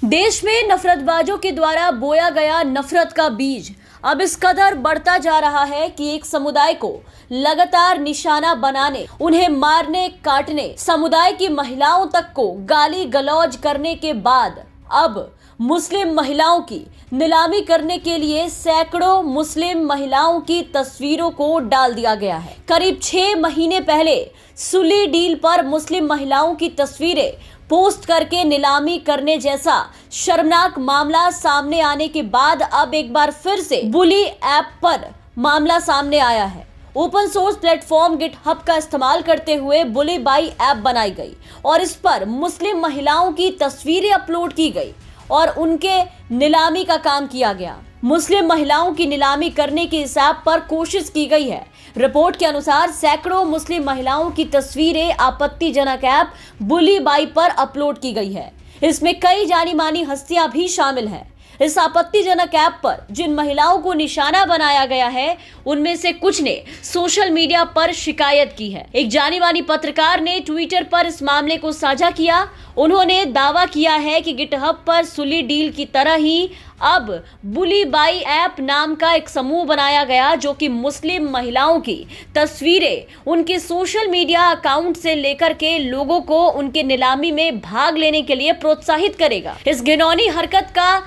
देश में नफरतबाजों के द्वारा बोया गया नफरत का बीज अब इस कदर बढ़ता जा रहा है कि एक समुदाय को लगातार निशाना बनाने, उन्हें मारने, काटने, समुदाय की महिलाओं तक को गाली गलौज करने के बाद अब मुस्लिम महिलाओं की नीलामी करने के लिए सैकड़ों मुस्लिम महिलाओं की तस्वीरों को डाल दिया गया है। करीब 6 महीने पहले सुली डील पर मुस्लिम महिलाओं की तस्वीरें पोस्ट करके नीलामी करने जैसा शर्मनाक मामला सामने आने के बाद अब एक बार फिर से बुली ऐप पर मामला सामने आया है। ओपन सोर्स प्लेटफॉर्म गिटहब का इस्तेमाल करते हुए बुली बाई ऐप बनाई गई और इस पर मुस्लिम महिलाओं की तस्वीरें अपलोड की गई और उनके नीलामी का काम किया गया। मुस्लिम महिलाओं की नीलामी करने की इस ऐप पर कोशिश की गई है। रिपोर्ट के अनुसार सैकड़ों मुस्लिम महिलाओं की तस्वीरें आपत्तिजनक ऐप बुली बाई पर अपलोड की गई है। इसमें कई जानी मानी हस्तियां भी शामिल हैं। इस आपत्तिजनक ऐप पर जिन महिलाओं को निशाना बनाया गया है, उनमें से कुछ ने सोशल मीडिया पर शिकायत की है। एक जानी मानी पत्रकार ने ट्विटर पर इस मामले को साझा किया। उन्होंने दावा किया है कि गिटहब पर सुली डील की तरह ही अब बुली बाई ऐप नाम का एक समूह बनाया गया, जो कि मुस्लिम महिलाओं की तस्वीरें उनके सोशल मीडिया अकाउंट से लेकर के लोगों को उनके नीलामी में भाग लेने के लिए प्रोत्साहित करेगा। इस घिनौनी हरकत का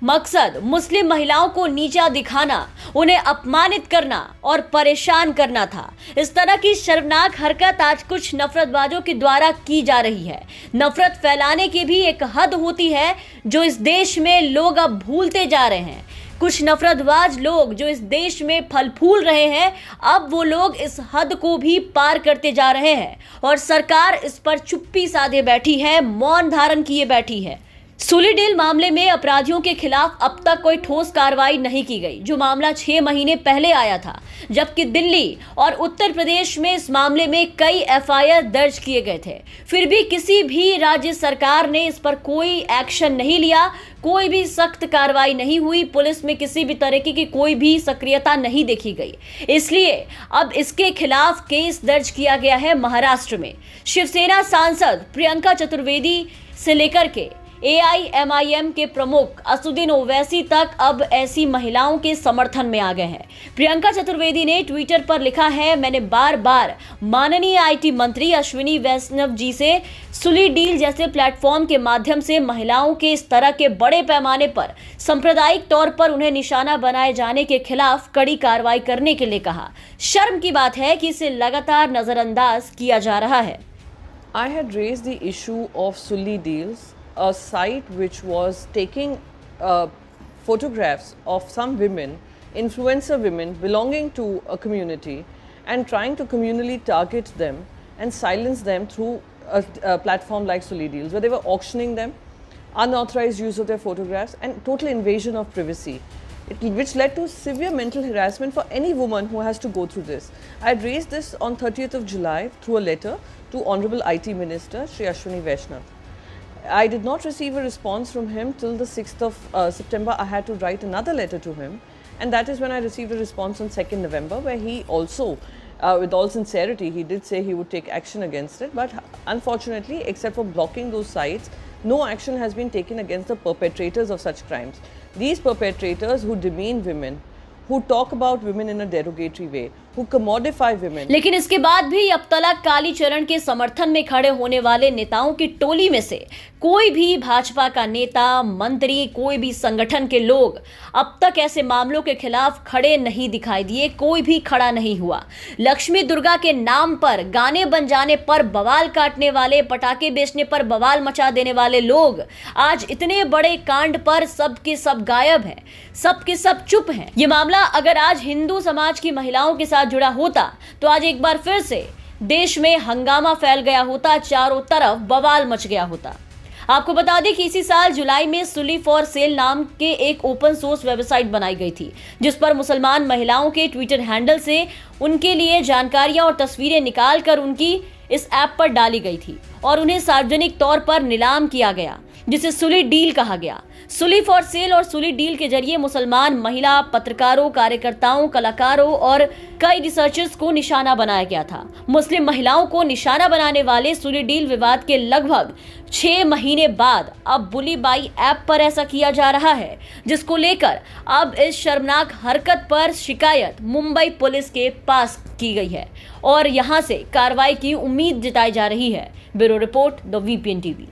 मकसद मुस्लिम महिलाओं को नीचा दिखाना, उन्हें अपमानित करना और परेशान करना था। इस तरह की शर्मनाक हरकत आज कुछ नफरतबाजों के द्वारा की जा रही है। नफरत फैलाने की भी एक हद होती है जो इस देश में लोग अब भूलते जा रहे हैं। कुछ नफरतबाज लोग जो इस देश में फल फूल रहे हैं, अब वो लोग इस हद को भी पार करते जा रहे हैं और सरकार इस पर चुप्पी साधे बैठी है, मौन धारण किए बैठी है। सुली डील मामले में अपराधियों के खिलाफ अब तक कोई ठोस कार्रवाई नहीं की गई, जो मामला 6 महीने पहले आया था, जबकि दिल्ली और उत्तर प्रदेश में इस मामले में कई एफआईआर दर्ज किए गए थे। फिर भी किसी भी राज्य सरकार ने इस पर कोई एक्शन नहीं लिया, कोई भी सख्त कार्रवाई नहीं हुई, पुलिस में किसी भी तरीके की कोई भी सक्रियता नहीं देखी गई। इसलिए अब इसके खिलाफ केस दर्ज किया गया है महाराष्ट्र में। शिवसेना सांसद प्रियंका चतुर्वेदी से लेकर के AIMIM के प्रमुख असदुद्दीन ओवैसी तक अब ऐसी महिलाओं के समर्थन में आ गए हैं। प्रियंका चतुर्वेदी ने ट्विटर पर लिखा है, मैंने बार बार माननीय IT मंत्री अश्विनी वैष्णव जी से सुली डील जैसे प्लेटफॉर्म के माध्यम से महिलाओं के इस तरह के बड़े पैमाने पर सांप्रदायिक तौर पर उन्हें निशाना बनाए जाने के खिलाफ कड़ी कार्रवाई करने के लिए कहा। शर्म की बात है कि इसे लगातार नजरअंदाज किया जा रहा है। I had raised the issue of Sulli Deals, a site which was taking photographs of some women, influencer women belonging to a community, and trying to communally target them and silence them through a platform like Sulli Deals, where they were auctioning them, unauthorized use of their photographs, and total invasion of privacy, which led to severe mental harassment for any woman who has to go through this. I had raised this on 30th of July through a letter to Honorable IT Minister Shri Ashwini Vaishnav. I did not receive a response from him till the 6th of September. I had to write another letter to him, and that is when I received a response on 2nd November, where he also, with all sincerity, he did say he would take action against it. But unfortunately, except for blocking those sites, no action has been taken against the perpetrators of such crimes. These perpetrators who demean women, who talk about women in a derogatory way, who commodify women. लेकिन इसके बाद भी अब तक कालीचरण के समर्थन में खड़े होने वाले नेताओं की टोली में से कोई भी भाजपा का नेता, मंत्री, कोई भी संगठन के लोग अब तक ऐसे मामलों के खिलाफ खड़े नहीं दिखाई दिए। कोई भी खड़ा नहीं हुआ। लक्ष्मी दुर्गा के नाम पर गाने बन जाने पर बवाल काटने वाले, पटाखे बेचने पर बवाल मचा देने वाले लोग आज इतने बड़े कांड पर सब के सब गायब हैं, सब के सब चुप हैं। ये मामला अगर आज हिंदू समाज की महिलाओं के साथ जुड़ा होता तो आज एक बार फिर से देश में हंगामा फैल गया होता, चारों तरफ बवाल मच गया होता। आपको बता दें कि इसी साल जुलाई में सुली फॉर सेल नाम के एक ओपन सोर्स वेबसाइट बनाई गई थी, जिस पर मुसलमान महिलाओं के ट्विटर हैंडल से उनके लिए जानकारियां और तस्वीरें निकाल कर उनकी इस ऐप पर डाली गई थी और उन्हें सार्वजनिक तौर पर नीलाम किया गया। जिसे सुली डील कहा गया। सुली फॉर सेल और सुली डील के जरिए मुसलमान महिला पत्रकारों, कार्यकर्ताओं, कलाकारों और कई रिसर्चर्स को निशाना बनाया गया था। मुस्लिम महिलाओं को निशाना बनाने वाले सुली डील विवाद के लगभग 6 महीने बाद अब बुली बाई ऐप पर ऐसा किया जा रहा है, जिसको लेकर अब इस शर्मनाक हरकत पर शिकायत मुंबई पुलिस के पास की गई है और यहां से कार्रवाई की उम्मीद जताई जा रही है। Bureau report, the VPN TV.